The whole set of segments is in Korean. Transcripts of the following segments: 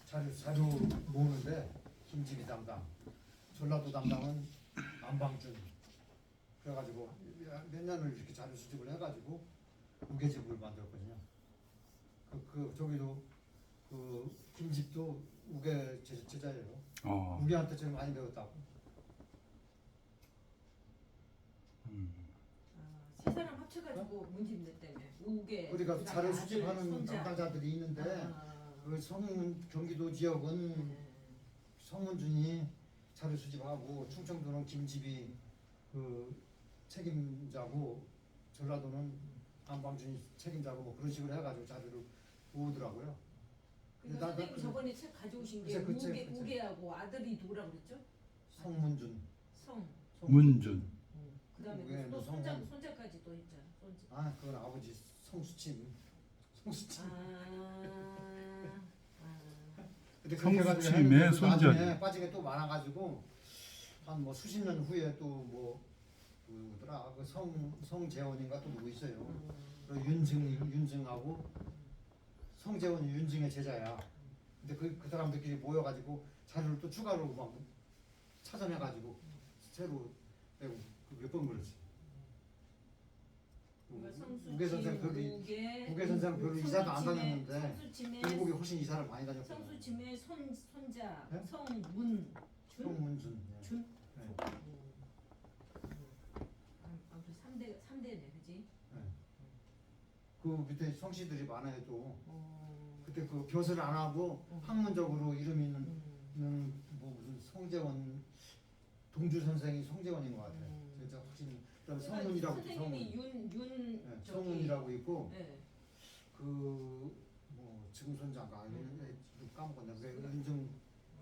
자료 모으는데 김집이 담당, 전라도 담당은 안방준. 그래가지고 몇 년을 이렇게 자료 수집을 해가지고 우계집을 만들었거든요. 저기도 그 김집도 우계 제자예요. 우계한테 제일 많이 배웠다고. 세 사람 합쳐가지고 문집 냈다며. 우계. 우리가 자료 아들, 수집하는 손자. 담당자들이 있는데 그 경기도 지역은 성문준이 자료 수집하고 충청도는 김집이 그 책임자고 전라도는 안방준이 책임자고 뭐 그런 식으로 해가지고 자료를 모으더라고요. 그러니까 선생님 저번에 책 가져오신 게 우계하고 아들이 누구라고 그랬죠? 성문준. 문준. 그다음에 또 손자까지 또 있잖아. 손자. 그건 아버지 성수침. 근데 성수침의 손자. 나중에 빠진 게 또 많아가지고 한 뭐 수십 년 후에 또 뭐 누구더라 그 성재원인가 또 누구 있어요. 그리고 윤증하고 성재원이 윤증의 제자야. 근데 그 사람들끼리 모여가지고 자료를 또 추가로 막 찾아내가지고 새로 내고 몇 번 그랬지. 우계 선생 우계 선생 별로 이사도 안 다녔는데 중국에 훨씬 이사를 많이 다녔거든요. 성수침의 손자 네? 성문준. 준? 네. 아무튼 3대네, 그지? 네. 그 밑에 성씨들이 많아요 또. 그때 그 벼슬 안 하고 학문적으로 이름 있는 뭐 무슨 성재원 동주 선생이 성재원인 것 같아요. 진짜 확실히. 그다음에 성문이라고 선생님이 성문이라고 있고 네. 그 뭐 증손자가 이름 까먹었네. 그 윤정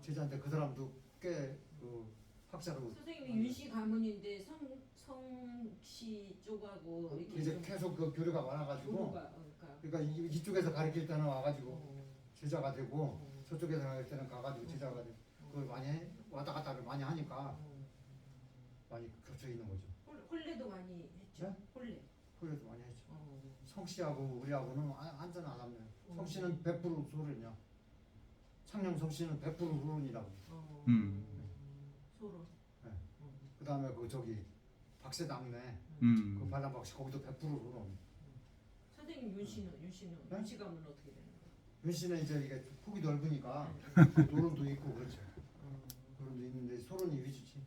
제자인데 그 사람도 꽤 그 학자로. 선생님이 윤씨 가문인데 성씨 쪽하고 이렇게 이제 계속 그 교류가 많아가지고. 그러니까 이쪽에서 가르칠 때는 와가지고 제자가 되고 저쪽에서 가르칠 때는 가가지고 제자가 되고 그걸 많이 왔다 갔다를 많이 하니까 많이 겹쳐 있는 거죠. 혼례도 많이 했죠. 네? 혼례도 많이 했죠. 성씨하고 우리하고는 완전 안 합니다. 성씨는 100% 소론이야. 창녕 성씨는 100% 소론이라고. 소론. 네. 그다음에 그 저기 박세당네 그 반란박씨 거기도 100% 소론. 선생님 윤씨는 네? 윤씨 가문은 어떻게 되는 거예요? 윤씨는 이제 이게 폭이 넓으니까 노론도 있고 그렇죠. 노론도 있는데 소론이 위주지.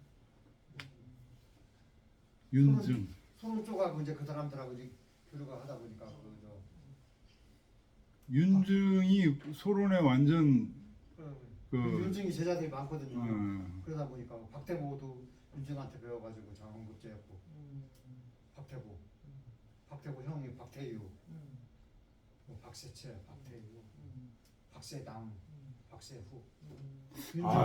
윤증. 소론 쪽하고 이제 그 사람들하고 이제 교류가 하다 보니까 그저 윤증이 소론의 완전 윤증이 제자들이 많거든요. 그러다 보니까 박태보도 윤증한테 배워가지고 장원급제였고 박태보 형이 박태유, 뭐 박세채, 박태유, 박세당, 박세후.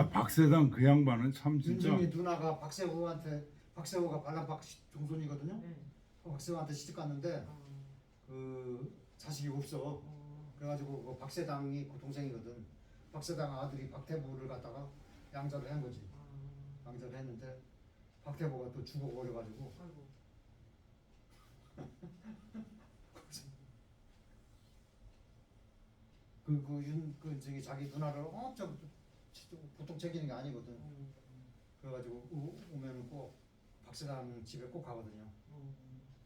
박세당 그 양반은 참 진짜. 윤증이 누나가 박세후가 반란박 종손이거든요. 박세후한테 시집 갔는데 그 자식이 없어. 그래가지고 그 박세당이 그 동생이거든. 박세당 아들이 박태보를 갖다가 양자를 한 거지. 양자를 했는데 박태보가 또 죽어버려가지고. 저기 자기 누나를 엄청 보통 챙기는 게 아니거든. 그래가지고 오면은 꼭 박세당 집에 꼭 가거든요.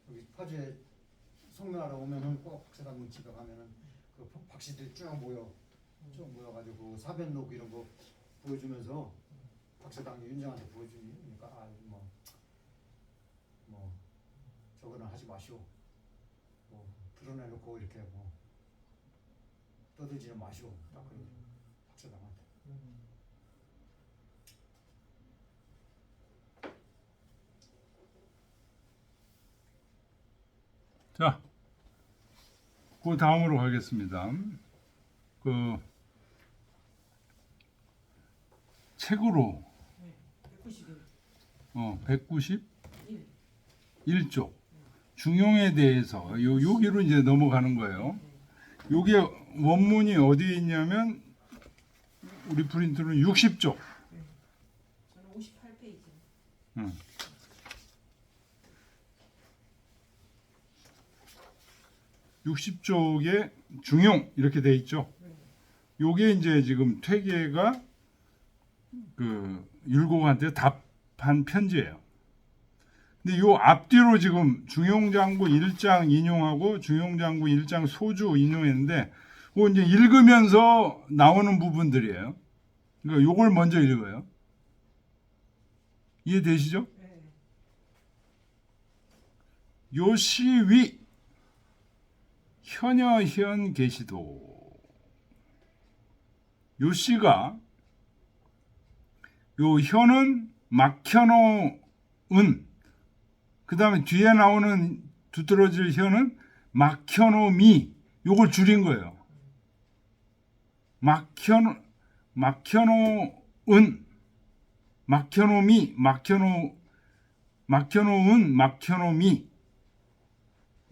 여기 파주에 성묘하러 오면은 꼭 박세당 집에 가면은 그 박씨들이 쭉 모여가지고 사변록 이런 거 보여주면서 박세당이 윤정한테 보여주니까 뭐 저거는 하지 마시오. 뭐 드러내놓고 이렇게 뭐 떠들지는 마시오. 딱 그런 박세당한테. 자, 그 다음으로 가겠습니다. 그 책으로 191쪽 중용에 대해서 여기로 이제 넘어가는 거예요. 요게 원문이 어디에 있냐면 우리 프린트는 60쪽. 저는 58페이지. 60쪽에 중용 이렇게 돼 있죠. 요게 이제 지금 퇴계가 그 율곡한테 답한 편지예요. 근데 요 앞뒤로 지금 중용장구 1장 인용하고 중용장구 1장 소주 인용했는데 그거 이제 읽으면서 나오는 부분들이에요. 그러니까 요걸 먼저 읽어요. 이해되시죠? 네. 요시위 현여현 계시도 요시가 요 현은 막혀놓은 그 다음에 뒤에 나오는 두드러질 현은 막혀놓음이 요걸 줄인 거예요. 막혀놓은 막혀놓음이 막혀놓은 막혀놓음이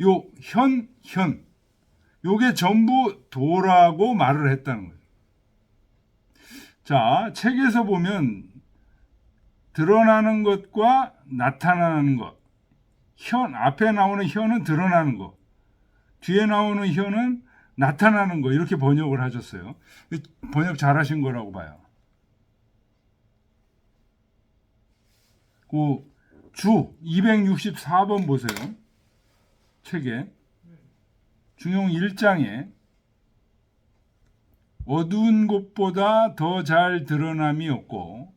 요 현 요게 전부 도라고 말을 했다는 거예요. 자, 책에서 보면 드러나는 것과 나타나는 것, 앞에 나오는 현은 드러나는 것, 뒤에 나오는 현은 나타나는 것, 이렇게 번역을 하셨어요. 번역 잘하신 거라고 봐요. 그 주 264번 보세요. 책에 중용 1장에 어두운 곳보다 더 잘 드러남이 없고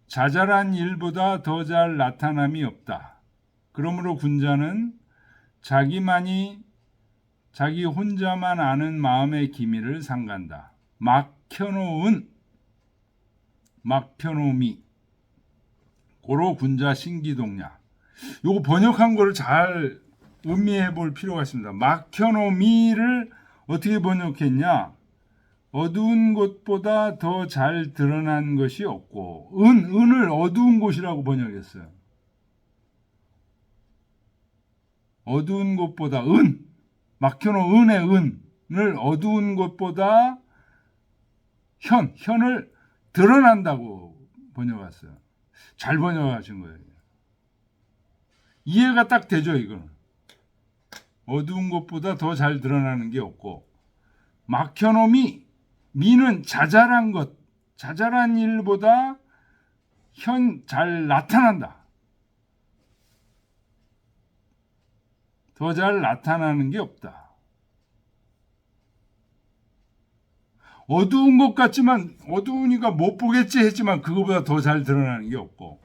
자잘한 일보다 더 잘 나타남이 없다. 그러므로 군자는 자기 혼자만 아는 마음의 기미를 상간다. 막혀놓음이 고로 군자 신기동냐. 요거 번역한 거를 잘 음미해 볼 필요가 있습니다. 막혀놓음이를 어떻게 번역했냐? 어두운 곳보다 더 잘 드러난 것이 없고 은을 어두운 곳이라고 번역했어요. 어두운 곳보다 막혀놓은 은의 은을 어두운 곳보다 현을 드러난다고 번역했어요. 잘 번역하신 거예요. 이해가 딱 되죠, 이거는. 어두운 것보다 더 잘 드러나는 게 없고 막혀놓음이 미는 자잘한 것, 자잘한 일보다 잘 나타난다. 더 잘 나타나는 게 없다. 어두운 것 같지만 어두우니까 못 보겠지 했지만 그거보다 더 잘 드러나는 게 없고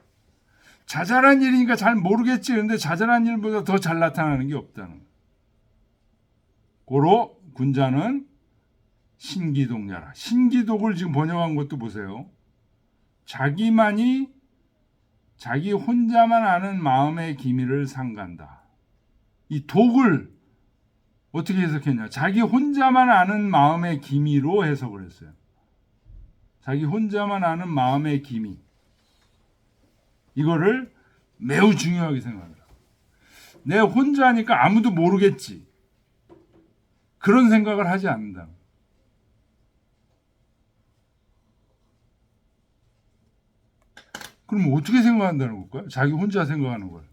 자잘한 일이니까 잘 모르겠지 그런데 자잘한 일보다 더 잘 나타나는 게 없다는 거예요. 고로 군자는 신기독냐라. 신기독을 지금 번역한 것도 보세요. 자기 혼자만 아는 마음의 기미를 상간다. 이 독을 어떻게 해석했냐? 자기 혼자만 아는 마음의 기미로 해석을 했어요. 자기 혼자만 아는 마음의 기미. 이거를 매우 중요하게 생각합니다. 내 혼자니까 아무도 모르겠지. 그런 생각을 하지 않는다. 그럼 어떻게 생각한다는 걸까요? 자기 혼자 생각하는 걸.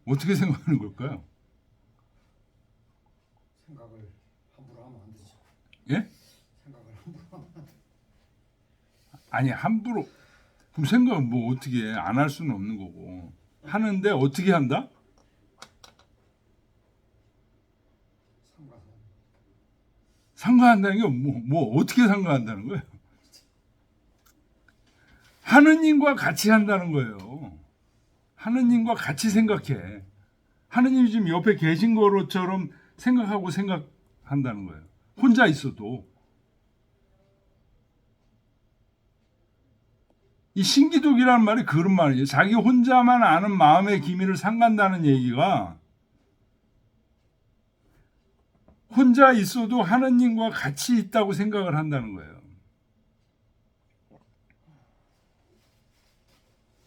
어떻게 생각하는 걸까요? 생각을 함부로 하면 안 되죠. 예? 생각을 함부로 하면 안 돼. 아니 함부로 그럼 생각은 뭐 어떻게 안 할 수는 없는 거고 하는데 어떻게 한다? 상가한다는 게 뭐 어떻게 상가한다는 거예요? 하느님과 같이 한다는 거예요. 하느님과 같이 생각해. 하느님이 지금 옆에 계신 거로처럼 생각하고 생각한다는 거예요. 혼자 있어도. 이 신기독이라는 말이 그런 말이에요. 자기 혼자만 아는 마음의 기미를 상간다는 얘기가 혼자 있어도 하느님과 같이 있다고 생각을 한다는 거예요.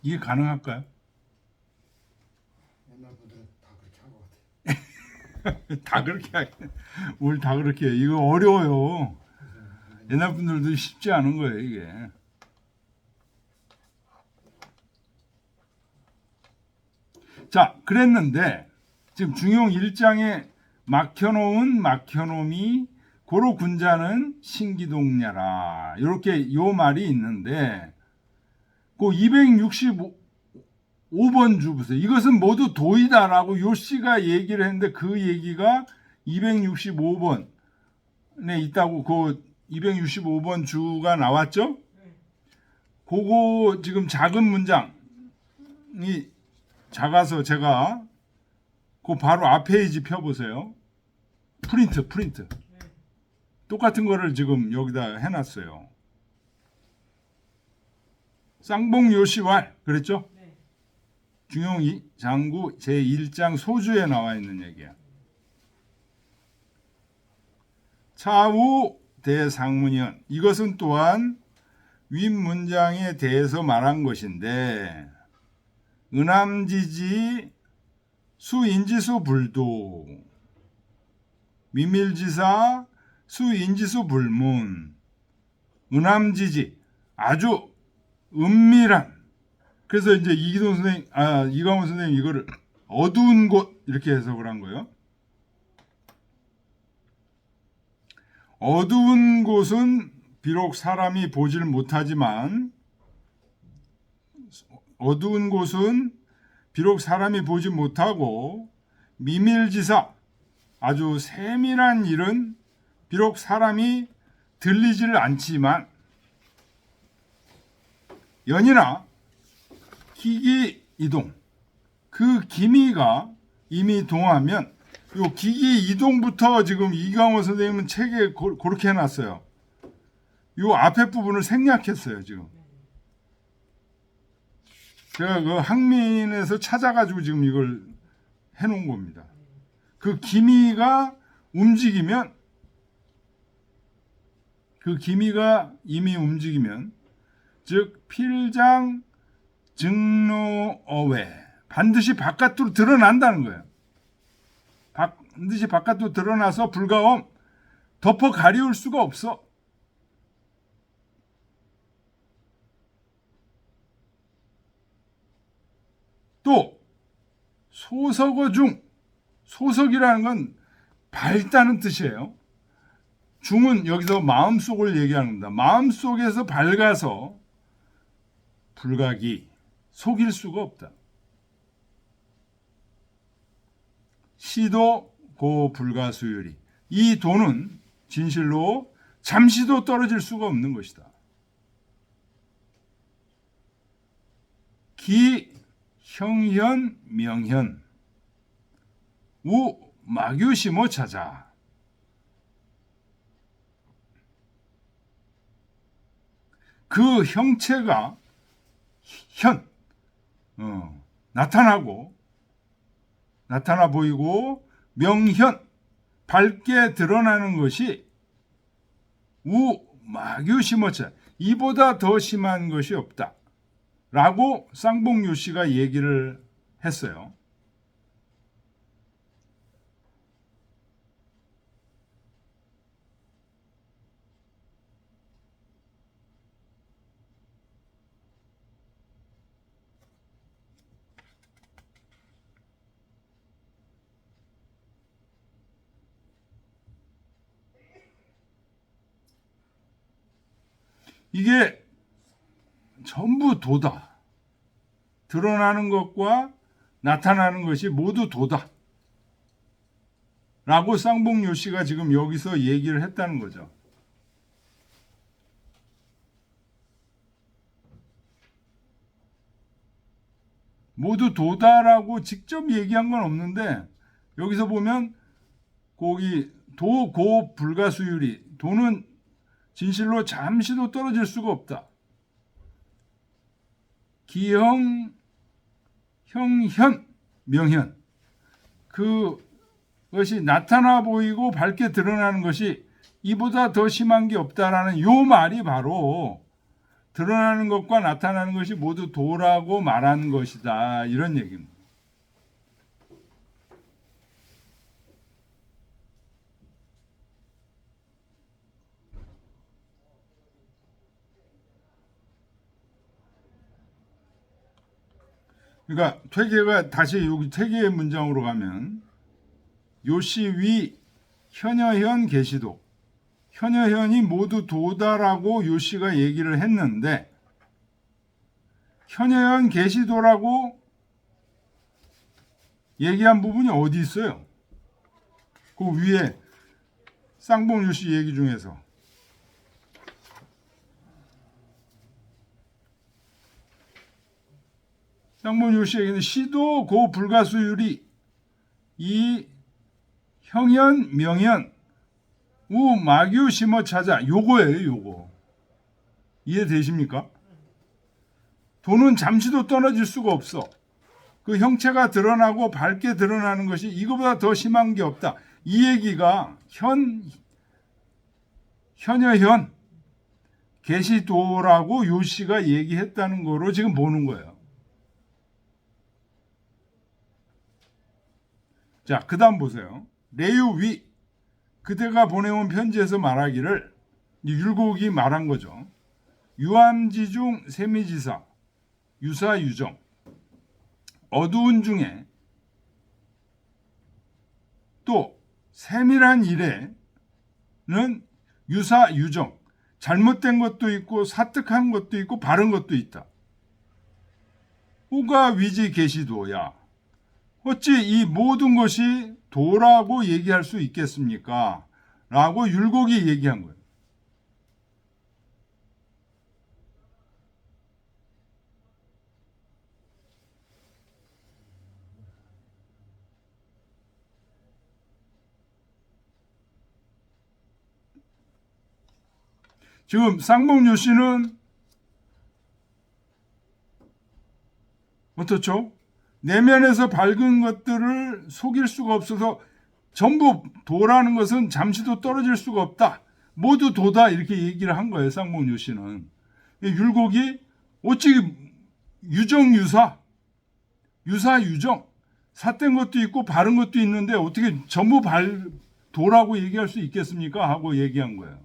이게 가능할까요? 옛날 분들은 다 그렇게 한 것 같아요. 다 그렇게 뭘 다 그렇게 해. 이거 어려워요. 옛날 분들도 쉽지 않은 거예요, 이게. 자, 그랬는데 지금 중용 1장에 막혀놈이 고로 군자는 신기동냐라. 이렇게 요 말이 있는데 그 265번 주 보세요. 이것은 모두 도이다라고 요시가 얘기를 했는데 그 얘기가 265번에 있다고 그 265번 주가 나왔죠? 그거 지금 작은 문장이 작아서 제가 그 바로 앞 페이지 펴보세요. 프린트. 똑같은 거를 지금 여기다 해놨어요. 쌍봉 요시왈 그랬죠? 중용 장구 제1장 소주에 나와 있는 얘기야. 차후 대상문현 이것은 또한 윗 문장에 대해서 말한 것인데 은암지지 수인지수 불도 미밀지사 수인지수 불문 은암지지 아주 은밀한 그래서 이제 이강원 선생님 이거를 어두운 곳 이렇게 해석을 한 거예요. 어두운 곳은 비록 사람이 보질 못하지만 어두운 곳은 비록 사람이 보지 못하고 미밀지사 아주 세밀한 일은 비록 사람이 들리지를 않지만 연이나 기기 이동 그 기미가 이미 동하면 요 기기 이동부터 지금 이강호 선생님은 책에 그렇게 해놨어요. 요 앞에 부분을 생략했어요. 지금 제가 그 학민에서 찾아가지고 지금 이걸 해놓은 겁니다. 그 기미가 움직이면 그 기미가 이미 움직이면 즉 필장 증노어외 반드시 바깥으로 드러난다는 거예요. 반드시 바깥으로 드러나서 불가엄 덮어 가리울 수가 없어. 또 소석어 중 소석이라는 건 밝다는 뜻이에요. 중은 여기서 마음속을 얘기하는 겁니다. 마음속에서 밝아서 불각이 속일 수가 없다. 시도 고 불가수율이 이 도는 진실로 잠시도 떨어질 수가 없는 것이다. 기 형현 명현 우 마규시모 찾아 그 형체가 나타나 보이고 명현 밝게 드러나는 것이 우 마규시모차 이보다 더 심한 것이 없다 라고 쌍봉 요시가 얘기를 했어요. 이게 전부 도다. 드러나는 것과 나타나는 것이 모두 도다. 라고 쌍봉 요시가 지금 여기서 얘기를 했다는 거죠. 모두 도다라고 직접 얘기한 건 없는데 여기서 보면 거기 도고 불가수율이 도는 진실로 잠시도 떨어질 수가 없다. 기형, 형현, 명현 그것이 나타나 보이고 밝게 드러나는 것이 이보다 더 심한 게 없다라는 요 말이 바로 드러나는 것과 나타나는 것이 모두 도라고 말하는 것이다. 이런 얘기입니다. 그러니까 퇴계가 다시 여기 퇴계의 문장으로 가면 요시위 현여현 계시도. 현여현이 모두 도다라고 요시가 얘기를 했는데 현여현 계시도라고 얘기한 부분이 어디 있어요? 그 위에 쌍봉 요시 얘기 중에서 쌍봉 요시 얘기는 시도 고 불가수율이 이 형연 명연 우 마규 심어 찾아 요거예요. 요거 이해되십니까? 도는 잠시도 떨어질 수가 없어. 그 형체가 드러나고 밝게 드러나는 것이 이거보다 더 심한 게 없다. 이 얘기가 현여현 계시도라고 요시가 얘기했다는 거로 지금 보는 거예요. 자, 그 다음 보세요. 레유위 그대가 보내온 편지에서 말하기를 율곡이 말한 거죠. 유암지중 세미지사 유사유정 어두운 중에 또 세밀한 일에는 유사유정 잘못된 것도 있고 사특한 것도 있고 바른 것도 있다. 우가 위지 계시도야. 어찌 이 모든 것이 도라고 얘기할 수 있겠습니까? 라고 율곡이 얘기한 거예요. 지금 쌍봉요 씨는 어떻죠? 내면에서 밝은 것들을 속일 수가 없어서 전부 도라는 것은 잠시도 떨어질 수가 없다. 모두 도다 이렇게 얘기를 한 거예요. 쌍봉요 씨는. 율곡이 어찌 유정유사 유사유정 삿된 것도 있고 바른 것도 있는데 어떻게 전부 도라고 얘기할 수 있겠습니까? 하고 얘기한 거예요.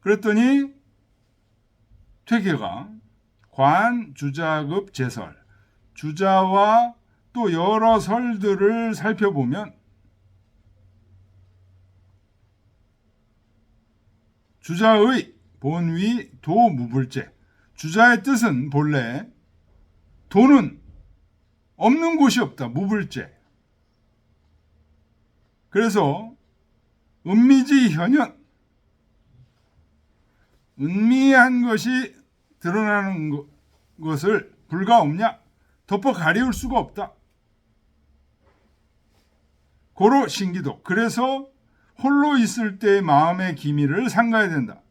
그랬더니 퇴계가 관, 주자급, 제설 주자와 또 여러 설들을 살펴보면 주자의 본위 도무불제 주자의 뜻은 본래 도는 없는 곳이 없다. 무불제. 그래서 은미지 현현 은미한 것이 드러나는 것을 불가 없냐? 덮어 가리울 수가 없다. 고로 신기도. 그래서 홀로 있을 때 마음의 기미를 삼가야 된다.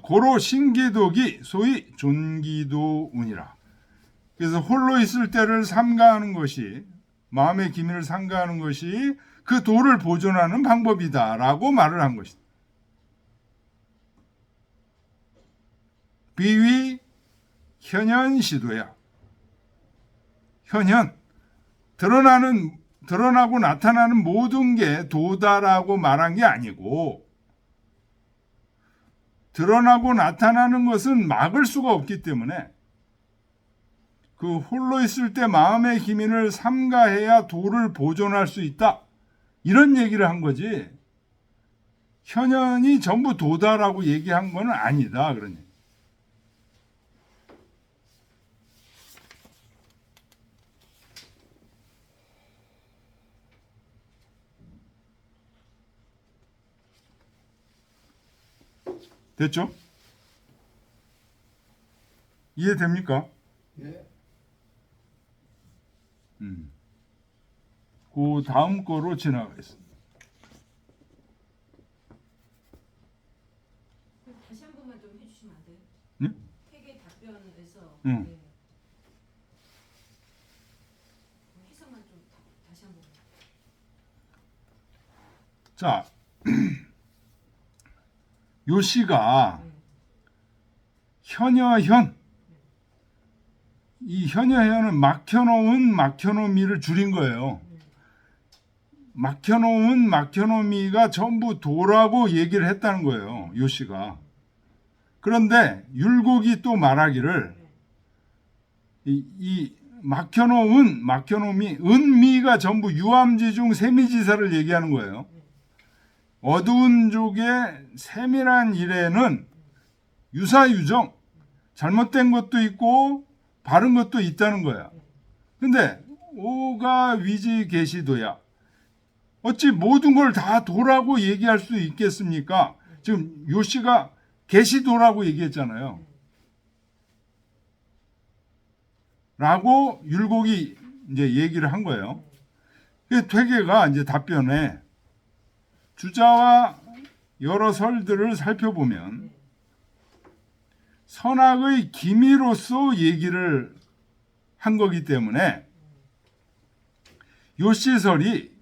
고로 신기독이 소위 존기도운이라. 그래서 홀로 있을 때를 삼가하는 것이 마음의 기미를 삼가하는 것이 그 도를 보존하는 방법이다라고 말을 한 것이다. 비위 현현 시도야. 현현 드러나고 나타나는 모든 게 도다라고 말한 게 아니고 드러나고 나타나는 것은 막을 수가 없기 때문에 그 홀로 있을 때 마음의 기민을 삼가해야 도를 보존할 수 있다. 이런 얘기를 한 거지. 현현이 전부 도다라고 얘기한 건 아니다. 그런 얘기. 됐죠? 이해됩니까? 예. 그 다음 거로 지나가겠습니다. 다시 한 번만 좀 해주시면 안 돼요? 응? 회계 답변에서 응. 네. 해석만 좀 다시 한 번. 자, 요 시가 현여현 이 현여현은 막혀놓은 막혀놓미를 줄인 거예요. 막혀놓은 막혀놓미가 전부 도라고 얘기를 했다는 거예요. 요 시가. 그런데 율곡이 또 말하기를 이 막혀놓음이 은미가 전부 유암지 중 세미지사를 얘기하는 거예요. 어두운 쪽의 세밀한 일에는 유사유정, 잘못된 것도 있고 바른 것도 있다는 거야. 근데 오가 위지 계시도야. 어찌 모든 걸 다 도라고 얘기할 수 있겠습니까? 지금 요시가 계시도라고 얘기했잖아요. 라고 율곡이 이제 얘기를 한 거예요. 퇴계가 이제 답변에 주자와 여러 설들을 살펴보면 선악의 기미로서 얘기를 한 거기 때문에 요시설은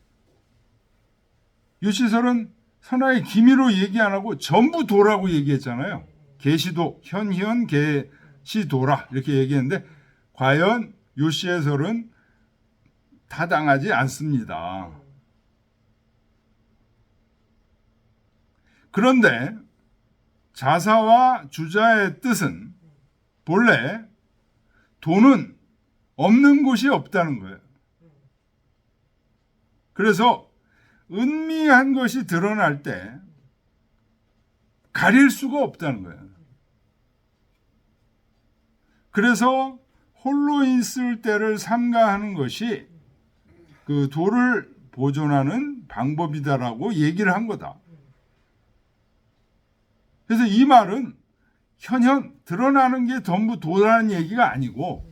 선악의 기미로 얘기 안 하고 전부 도라고 얘기했잖아요. 계시도, 현현 계시도라 이렇게 얘기했는데 과연 요시에설은 타당하지 않습니다. 그런데 자사와 주자의 뜻은 본래 도는 없는 곳이 없다는 거예요. 그래서 은미한 것이 드러날 때 가릴 수가 없다는 거예요. 그래서 홀로 있을 때를 삼가하는 것이 그 도를 보존하는 방법이다라고 얘기를 한 거다. 그래서 이 말은 현현 드러나는 게 전부 도라는 얘기가 아니고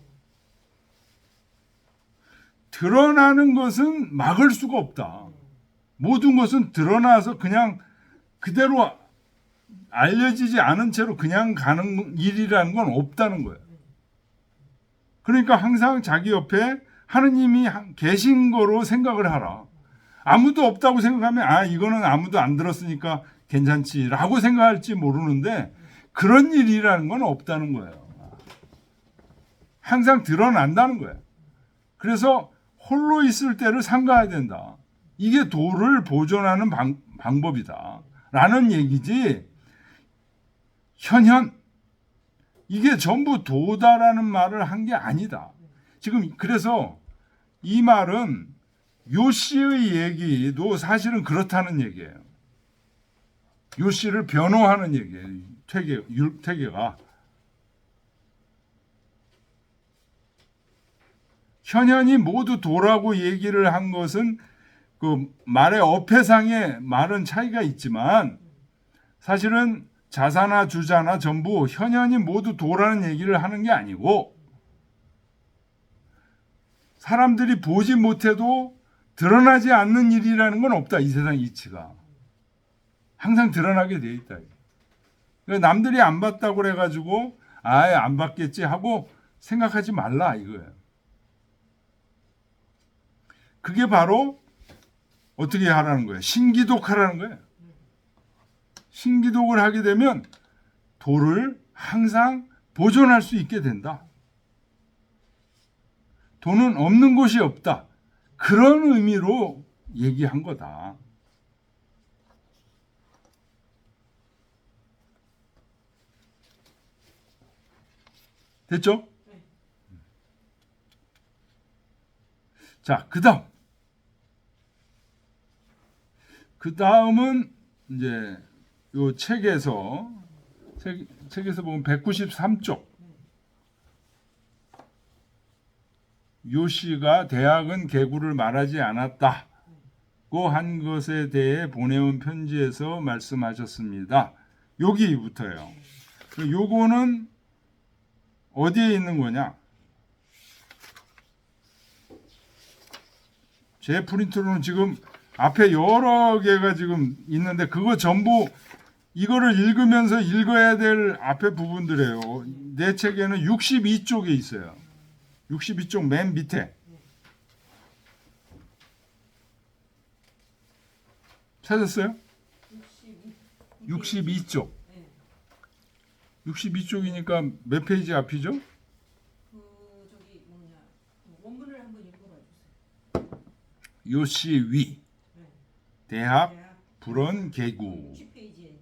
드러나는 것은 막을 수가 없다. 모든 것은 드러나서 그냥 그대로 알려지지 않은 채로 그냥 가는 일이라는 건 없다는 거예요. 그러니까 항상 자기 옆에 하느님이 계신 거로 생각을 하라. 아무도 없다고 생각하면 이거는 아무도 안 들었으니까 괜찮지라고 생각할지 모르는데 그런 일이라는 건 없다는 거예요. 항상 드러난다는 거예요. 그래서 홀로 있을 때를 삼가야 된다. 이게 도를 보존하는 방법이다. 라는 얘기지 현현 이게 전부 도다라는 말을 한 게 아니다. 지금 그래서 이 말은 요시의 얘기도 사실은 그렇다는 얘기예요. 요시를 변호하는 얘기예요. 퇴계가. 현현이 모두 도라고 얘기를 한 것은 그 말의 어폐상의 말은 차이가 있지만 사실은 자사나 주자나 전부 현현이 모두 도라는 얘기를 하는 게 아니고 사람들이 보지 못해도 드러나지 않는 일이라는 건 없다. 이 세상 이치가. 항상 드러나게 돼 있다. 그러니까 남들이 안 봤다고 그래가지고 안 봤겠지 하고 생각하지 말라 이거예요. 그게 바로 어떻게 하라는 거예요? 신기독하라는 거예요. 신기독을 하게 되면 도를 항상 보존할 수 있게 된다. 도는 없는 곳이 없다. 그런 의미로 얘기한 거다. 됐죠? 자, 그 다음은 이제 요 책에서 보면 193쪽 요시가 대학은 계구를 말하지 않았다고 한 것에 대해 보내온 편지에서 말씀하셨습니다. 여기부터예요. 요거는 어디에 있는 거냐? 제 프린트로는 지금 앞에 여러 개가 지금 있는데 그거 전부 이거를 읽으면서 읽어야 될 앞에 부분들이에요. 내 책에는 62쪽에 있어요. 62쪽 맨 밑에. 찾았어요? 62쪽. 62쪽이니까 몇 페이지 앞이죠? 원문을 한번 읽어봐 주세요. 요시위 대학 불원 계구 10페이지에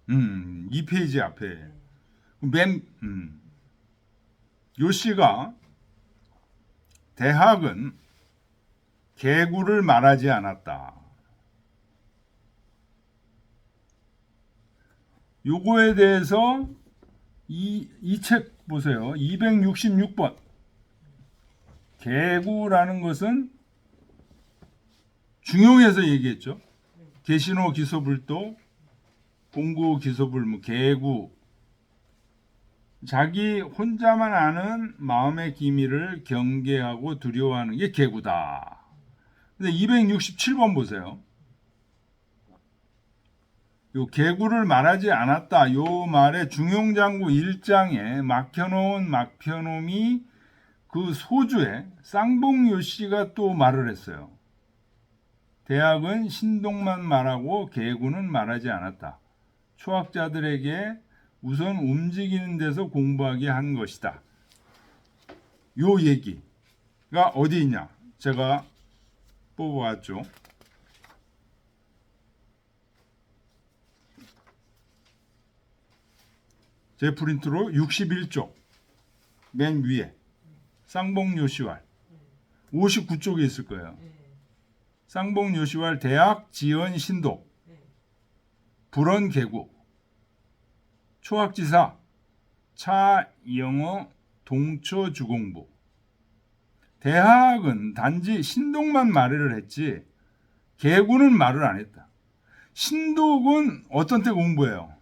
있네. 2페이지 앞에 요시가 대학은 계구를 말하지 않았다. 요거에 대해서 이 책 보세요. 266번. 계구라는 것은 중용에서 얘기했죠. 계신호 기소불도, 공구 기소불무, 계구. 자기 혼자만 아는 마음의 기미를 경계하고 두려워하는 게 계구다. 근데 267번 보세요. 요 계구를 말하지 않았다. 요 말에 중용장구 1장에 막혀놓은 막혀놈이 그 소주에 쌍봉요 씨가 또 말을 했어요. 대학은 신동만 말하고 계구는 말하지 않았다. 초학자들에게 우선 움직이는 데서 공부하게 한 것이다. 요 얘기가 어디 있냐? 제가 뽑아왔죠. 제 프린트로 61쪽 맨 위에 쌍봉요시왈 59쪽에 있을 거예요. 쌍봉요시왈 대학 지연 신도 불언계구 초학지사 차영어 동초주공부. 대학은 단지 신독만 말을 했지 계구는 말을 안 했다. 신독은 어떤 때 공부해요?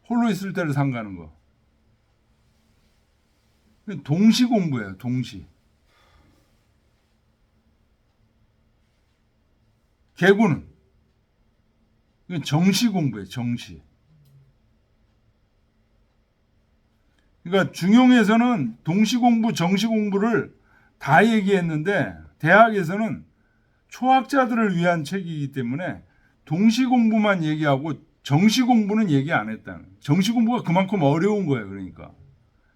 홀로 있을 때를 상가는 거. 동시 공부예요. 동시. 계구는 정시 공부예요. 정시. 그러니까 중용에서는 동시 공부, 정시 공부를 다 얘기했는데 대학에서는 초학자들을 위한 책이기 때문에 동시 공부만 얘기하고 정시 공부는 얘기 안 했다는. 정시 공부가 그만큼 어려운 거예요. 그러니까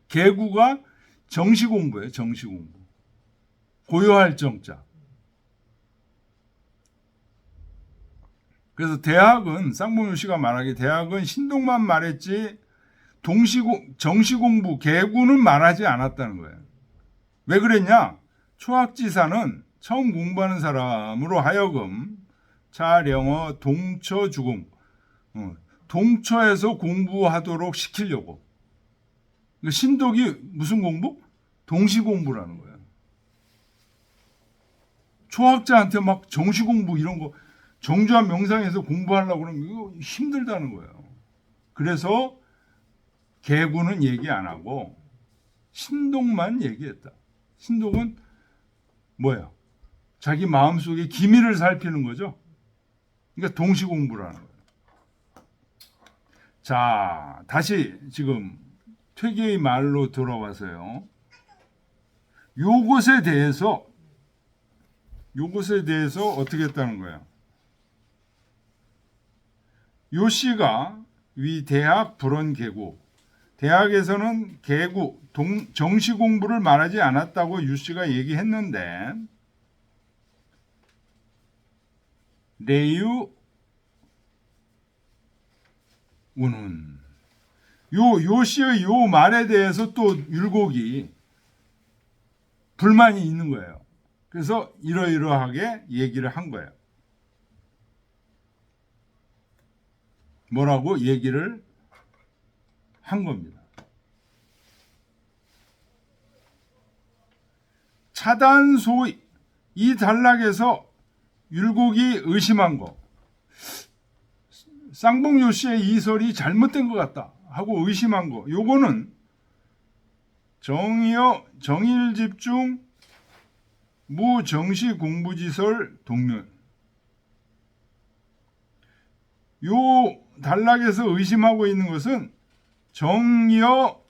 계구가 정시 공부예요. 정시 공부. 고요할 정자. 그래서 대학은 쌍봉요 씨가 말하기에 대학은 신동만 말했지 정시 공부 계구는 말하지 않았다는 거예요. 왜 그랬냐? 초학지사는 처음 공부하는 사람으로 하여금 차령어 동처 주공 동처에서 공부하도록 시키려고. 신독이 무슨 공부? 동시 공부라는 거예요. 초학자한테 막 정시 공부 이런 거 정주한 명상에서 공부하려고 그러면 이거 힘들다는 거예요. 그래서 계구는 얘기 안 하고 신독만 얘기했다. 신독은 뭐야? 자기 마음속의 기미를 살피는 거죠. 그러니까 동시 공부라는 거예요. 자, 다시 지금 퇴계의 말로 돌아와서요. 요것에 대해서 어떻게 했다는 거예요? 요 씨가 위 대학 불언계구 대학에서는 계구 정시 공부를 말하지 않았다고 유 씨가 얘기했는데 레유 우는 요 씨의 요 말에 대해서 또 율곡이 불만이 있는 거예요. 그래서 이러이러하게 얘기를 한 거예요. 뭐라고 얘기를 한 겁니다. 차단소위 이 단락에서 율곡이 의심한 거 쌍봉요 씨의 이설이 잘못된 것 같다 하고 의심한 거 요거는 정일집중 무정시 공부지설 동면 요 단락에서 의심하고 있는 것은 정여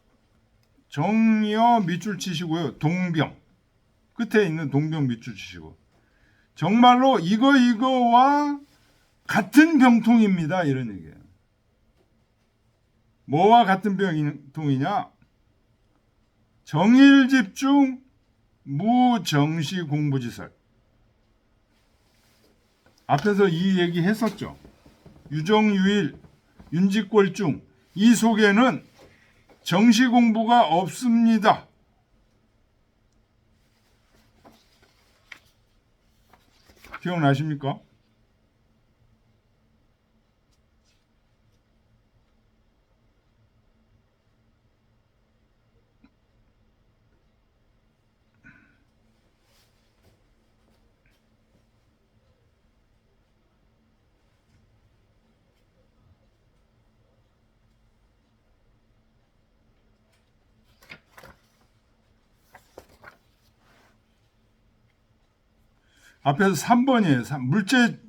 밑줄 치시고요. 동병 끝에 있는 동병 밑줄 치시고 정말로 이거와 같은 병통입니다. 이런 얘기예요. 뭐와 같은 병통이냐? 정일집중 무정시 공부지설. 앞에서 이 얘기 했었죠. 유정유일, 윤직골중 이 속에는 정시 공부가 없습니다. 기억나십니까? 앞에서 3번이에요.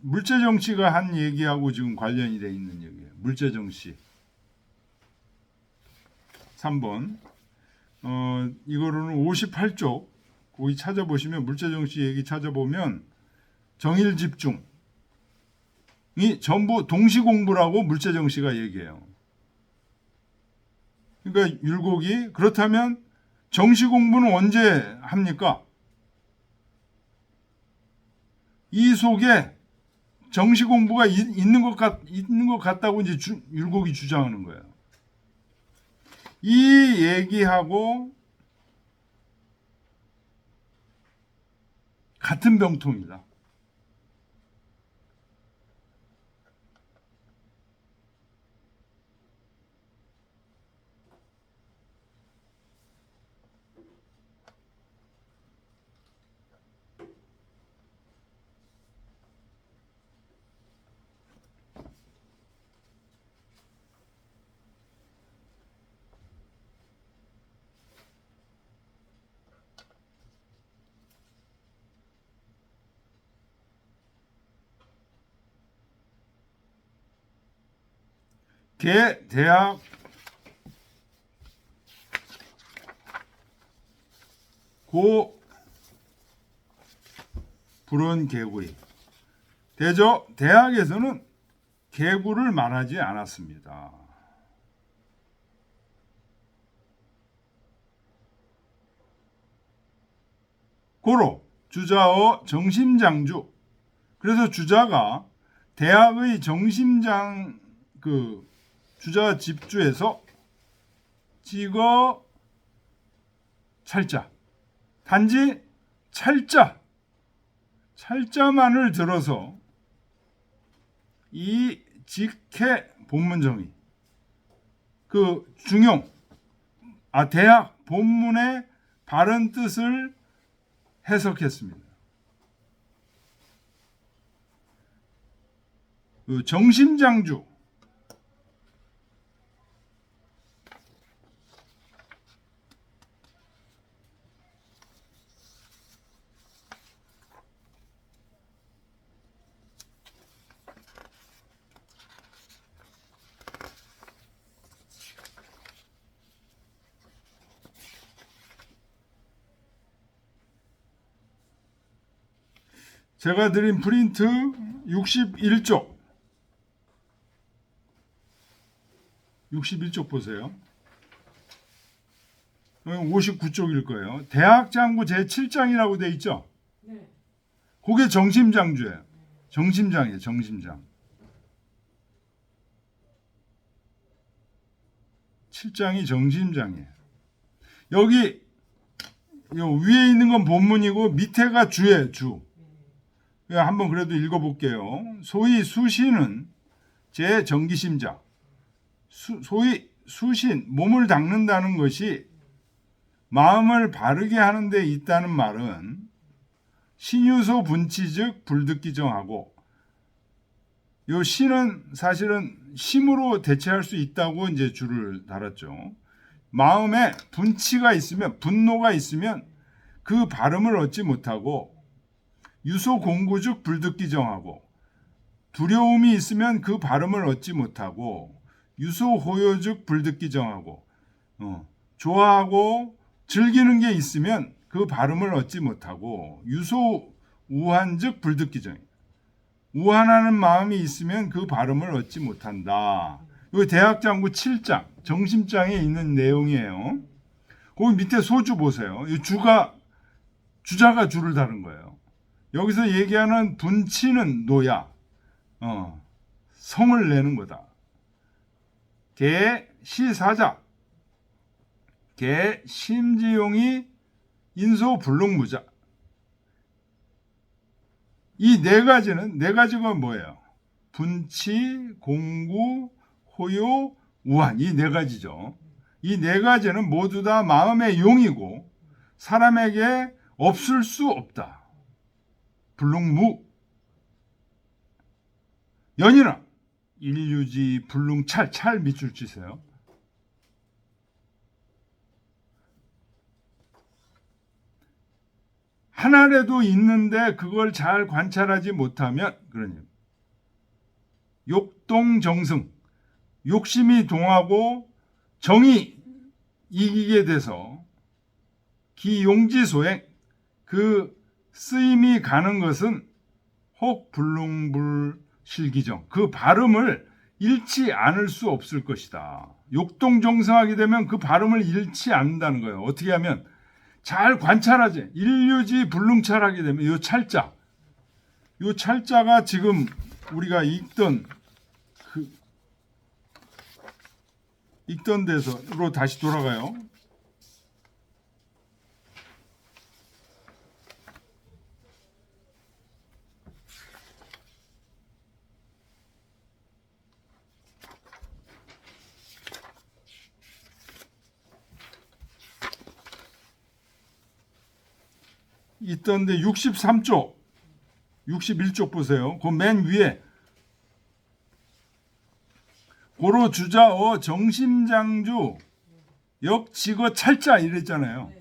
물재 정씨가 한 얘기하고 지금 관련이 돼 있는 얘기예요. 물재 정씨. 3번. 이거로는 58쪽 거기 찾아보시면 물재 정씨 얘기 찾아보면 정일 집중이 전부 동시 공부라고 물재 정씨가 얘기해요. 그러니까 율곡이 그렇다면 정시 공부는 언제 합니까? 이 속에 정시 공부가 있는 것 같다고 이제 율곡이 주장하는 거예요. 이 얘기하고 같은 병통이다. 대학 고 불원 개구리. 대학에서는 개구를 말하지 않았습니다. 고로 주자어 정심장주. 그래서 주자가 대학의 정심장 주자 집주에서 찍어 찰자. 단지 찰자만을 들어서 이 직해 본문정의 대학 본문의 바른 뜻을 해석했습니다. 정심장주 제가 드린 프린트 61쪽 보세요. 59쪽일 거예요. 대학장구 제7장이라고 돼 있죠? 네. 그게 정심장주예요. 정심장이에요. 정심장. 7장이 정심장이에요. 여기 위에 있는 건 본문이고 밑에가 주예요. 주. 한번 그래도 읽어볼게요. 소위 수신은 제 정기심자. 소위 수신, 몸을 닦는다는 것이 마음을 바르게 하는 데 있다는 말은 신유소 분치 즉 불득기정하고 요 신은 사실은 심으로 대체할 수 있다고 이제 줄을 달았죠. 마음에 분치가 있으면 분노가 있으면 그 발음을 얻지 못하고 유소 공구즉 불득기정하고 두려움이 있으면 그 발음을 얻지 못하고 유소 호요즉 불득기정하고 좋아하고 즐기는 게 있으면 그 발음을 얻지 못하고 유소 우한즉 불득기정. 우한하는 마음이 있으면 그 발음을 얻지 못한다. 이거 대학장구 7장 정심장에 있는 내용이에요. 거기 밑에 소주 보세요. 이 주자가 줄을 다른 거예요. 여기서 얘기하는 분치는 노야. 성을 내는 거다. 개 시사자. 개 심지용이 인소 불능무자. 이 네 가지가 뭐예요? 분치, 공구, 호요, 우한. 이 네 가지죠. 이 네 가지는 모두 다 마음의 용이고 사람에게 없을 수 없다. 불능무. 연이나 일유지, 불능찰, 찰 밑줄 치세요. 하나라도 있는데 그걸 잘 관찰하지 못하면, 그러니 욕동정승, 욕심이 동하고 정이 이기게 돼서 기용지소행, 그 쓰임이 가는 것은 혹 불능불실기정, 그 발음을 잃지 않을 수 없을 것이다. 욕동정승하게 되면 그 발음을 잃지 않는다는 거예요. 어떻게 하면 잘 관찰하지. 일유지 불능찰하게 되면 요 찰자가 지금 우리가 읽던 데서로 다시 돌아가요. 있던데 63쪽, 61쪽 보세요. 그 맨 위에 고로 주자어 정심장주 역지거 찰자 이랬잖아요.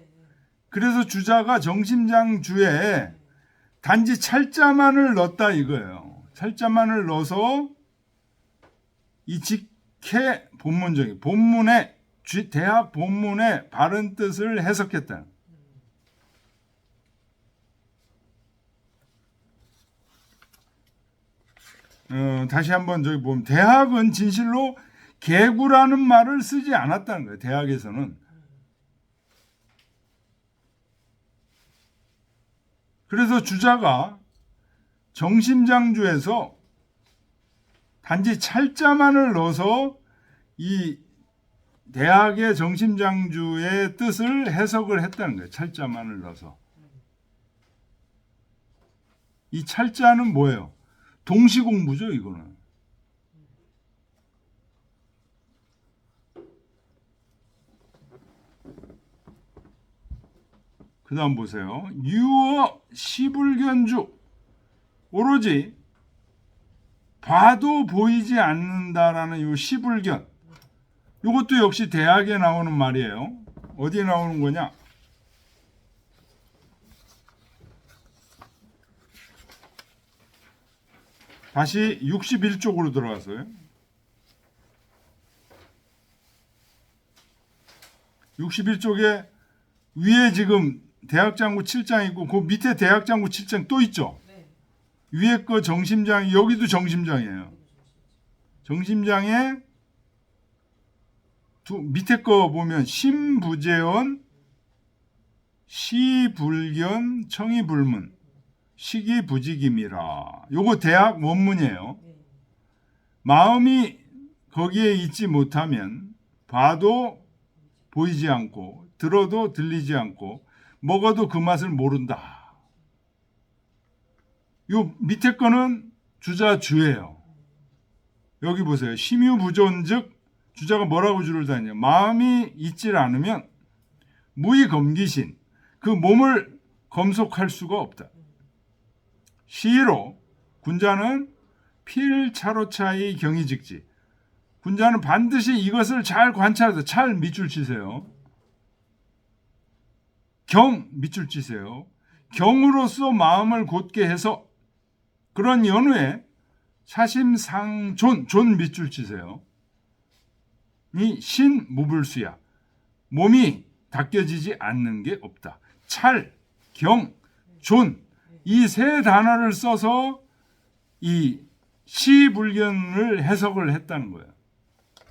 그래서 주자가 정심장주에 단지 찰자만을 넣었다 이거예요. 찰자만을 넣어서 이 직해 본문적인 본문의 대학 본문의 바른 뜻을 해석했다. 다시 한번 저기 보면 대학은 진실로 개구라는 말을 쓰지 않았다는 거예요. 대학에서는. 그래서 주자가 정심장주에서 단지 찰자만을 넣어서 이 대학의 정심장주의 뜻을 해석을 했다는 거예요. 찰자만을 넣어서. 이 찰자는 뭐예요? 동시공부죠, 이거는. 그 다음 보세요. 유어 시불견주. 오로지 봐도 보이지 않는다라는 요 시불견. 이것도 역시 대학에 나오는 말이에요. 어디에 나오는 거냐? 다시 61쪽으로 들어가서요. 61쪽에 위에 지금 대학장구 7장 있고 그 밑에 대학장구 7장 또 있죠. 네. 위에 거 정심장, 여기도 정심장이에요. 정심장에 밑에 거 보면 심부재원, 시불견, 청이불문, 시기부직임이라. 요거 대학 원문이에요. 마음이 거기에 있지 못하면 봐도 보이지 않고 들어도 들리지 않고 먹어도 그 맛을 모른다. 요 밑에 거는 주자 주예요. 여기 보세요. 심유부존즉 주자가 뭐라고 주를 다냐. 마음이 있질 않으면 무의검기신, 그 몸을 검속할 수가 없다. 시로 군자는 필차로차의 경이직지. 군자는 반드시 이것을 잘 관찰해서 찰 밑줄 치세요. 경 밑줄 치세요. 경으로서 마음을 곧게 해서 그런 연후에 사심상존 존 밑줄 치세요. 이 신무불수야. 몸이 닦여지지 않는 게 없다. 찰, 경, 존 이 세 단어를 써서 이 시불견을 해석을 했다는 거예요.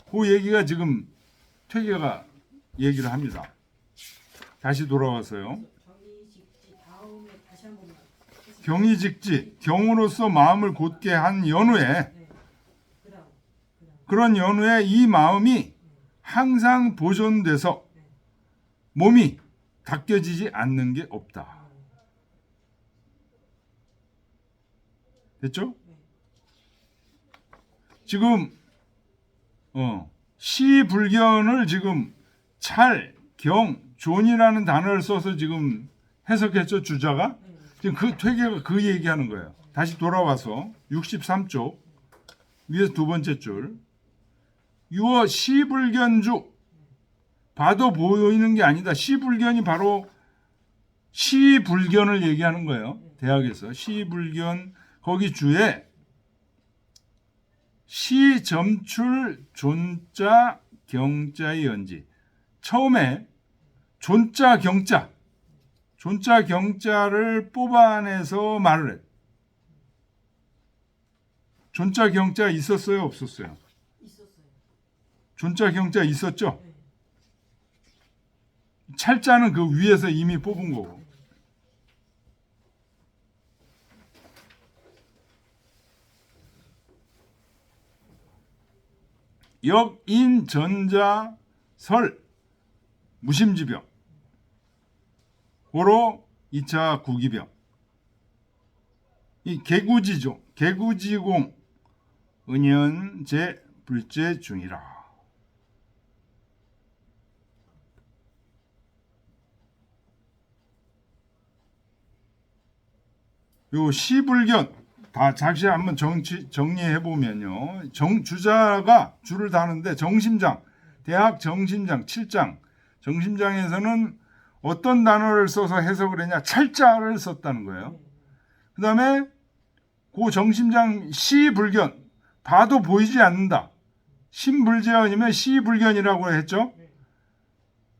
그 얘기가 지금 퇴계가 얘기를 합니다. 다시 돌아와서요. 경이직지, 경으로서 마음을 곧게 한 연후에 그런 연후에 이 마음이 항상 보존돼서 몸이 닦여지지 않는 게 없다. 됐죠? 지금 시불견을 지금 찰, 경, 존이라는 단어를 써서 지금 해석했죠, 주자가. 지금 그 퇴계가 그 얘기하는 거예요. 다시 돌아와서 63쪽 위에서 두 번째 줄. 유어 시불견주. 봐도 보이는 게 아니다. 시불견이 바로 시불견을 얘기하는 거예요. 대학에서 시불견 거기 주에 시점출 존자 경자의 연지. 처음에 존자 경자를 뽑아내서 말을 해. 존자 경자 있었어요, 없었어요? 있었어요. 존자 경자 있었죠? 찰자는 그 위에서 이미 뽑은 거고. 역인 전자 설 무심지병 고로 2차 구기병. 이 개구지종 개구지공 은연제 불제 중이라. 요 시불견 다 다시 한번 정리해 보면요. 주자가 줄을 다는데 정심장, 대학 정심장 7장. 정심장에서는 어떤 단어를 써서 해석을 했냐? 찰자를 썼다는 거예요. 그다음에 그 정심장 시불견 봐도 보이지 않는다. 신불재언이면 시불견이라고 했죠.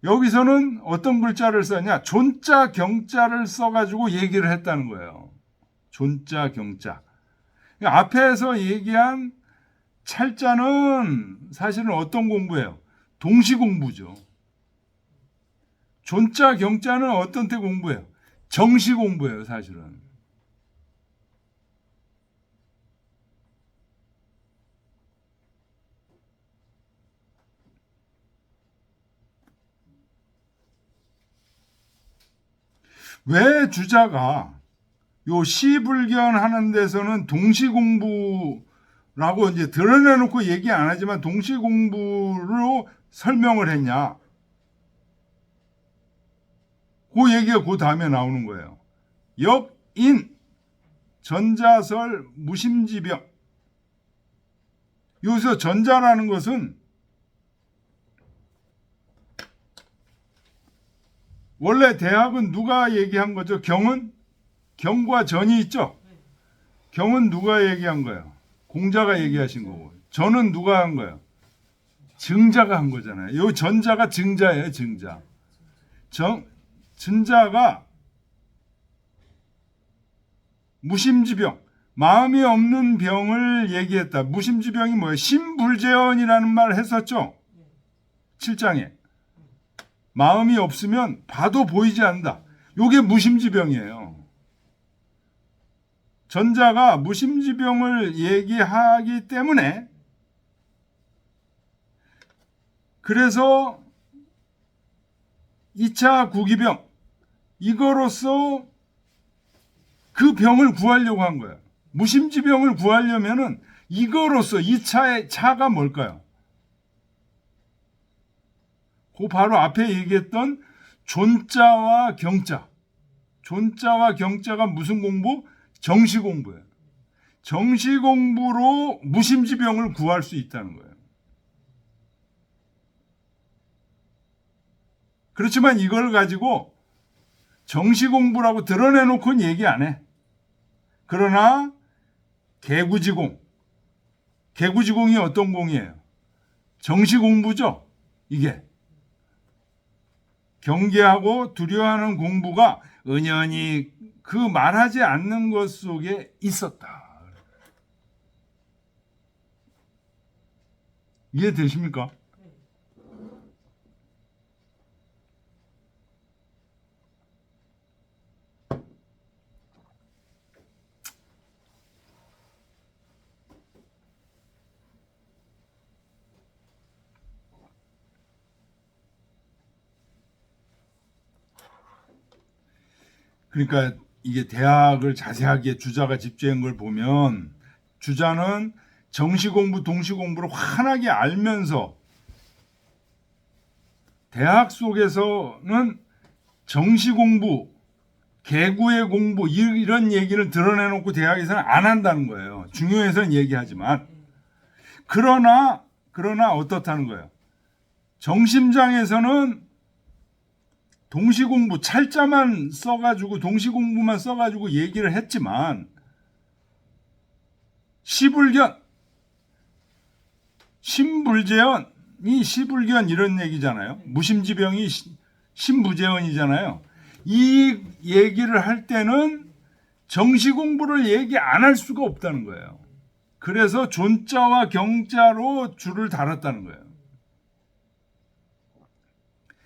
여기서는 어떤 글자를 썼냐? 존자 경자를 써가지고 얘기를 했다는 거예요. 존자 경자. 앞에서 얘기한 찰자는 사실은 어떤 공부예요? 동시 공부죠. 존자 경자는 어떤 때 공부예요? 정시 공부예요, 사실은. 왜 주자가 요 시불견 하는 데서는 동시 공부라고 이제 드러내놓고 얘기 안 하지만 동시 공부로 설명을 했냐? 그 얘기가 그 다음에 나오는 거예요. 역인 전자설 무심지병. 여기서 전자라는 것은 원래 대학은 누가 얘기한 거죠? 경과 전이 있죠? 경은 누가 얘기한 거예요? 공자가 얘기하신 거고. 전은 누가 한 거예요? 증자가 한 거잖아요. 요 전자가 증자예요, 증자. 증자가 무심지병, 마음이 없는 병을 얘기했다. 무심지병이 뭐예요? 신불재언이라는 말을 했었죠? 7장에. 마음이 없으면 봐도 보이지 않는다. 요게 무심지병이에요. 전자가 무심지병을 얘기하기 때문에 그래서 2차 구기병 이거로서 그 병을 구하려고 한 거예요. 무심지병을 구하려면은 이거로서 2차의 차가 뭘까요? 그 바로 앞에 얘기했던 존자와 경자. 존자와 경자가 무슨 공부? 정시 공부예요. 정시 공부로 무심지병을 구할 수 있다는 거예요. 그렇지만 이걸 가지고 정시 공부라고 드러내놓고는 얘기 안 해. 그러나 개구지공. 개구지공이 어떤 공이에요? 정시 공부죠. 이게. 경계하고 두려워하는 공부가 은연히 그 말하지 않는 것 속에 있었다. 이해되십니까? 그러니까 이게 대학을 자세하게 주자가 집재한 걸 보면 주자는 정시 공부, 동시 공부를 환하게 알면서 대학 속에서는 정시 공부, 개구의 공부 이런 얘기를 드러내놓고 대학에서는 안 한다는 거예요. 중요해서는 얘기하지만 그러나 어떻다는 거예요. 정심장에서는 동시 공부 찰자만 써가지고 동시 공부만 써가지고 얘기를 했지만 시불견, 신불재언이 시불견 이런 얘기잖아요. 무심지병이 신부재언이잖아요. 이 얘기를 할 때는 정시 공부를 얘기 안 할 수가 없다는 거예요. 그래서 존자와 경자로 줄을 달았다는 거예요.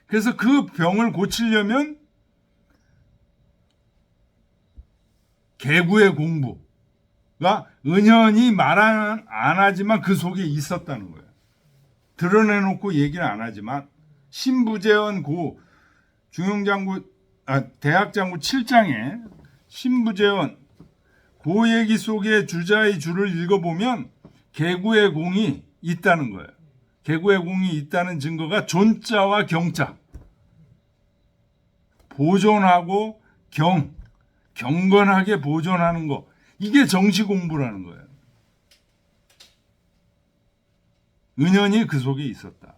그래서 그 병을 고치려면 개구의 공부가 은연히 말 안 하지만 그 속에 있었다는 거예요. 드러내놓고 얘기를 안 하지만 신부재언 고 대학장구 7장에 신부재언 그 얘기 속에 주자의 줄을 읽어보면 개구의 공이 있다는 거예요. 개구의 공이 있다는 증거가 존자와 경자 보존하고 경건하게 보존하는 거 이게 정시 공부라는 거예요. 은연히 그 속에 있었다.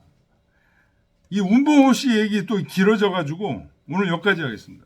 이 운봉호 씨 얘기 또 길어져 가지고 오늘 여기까지 하겠습니다.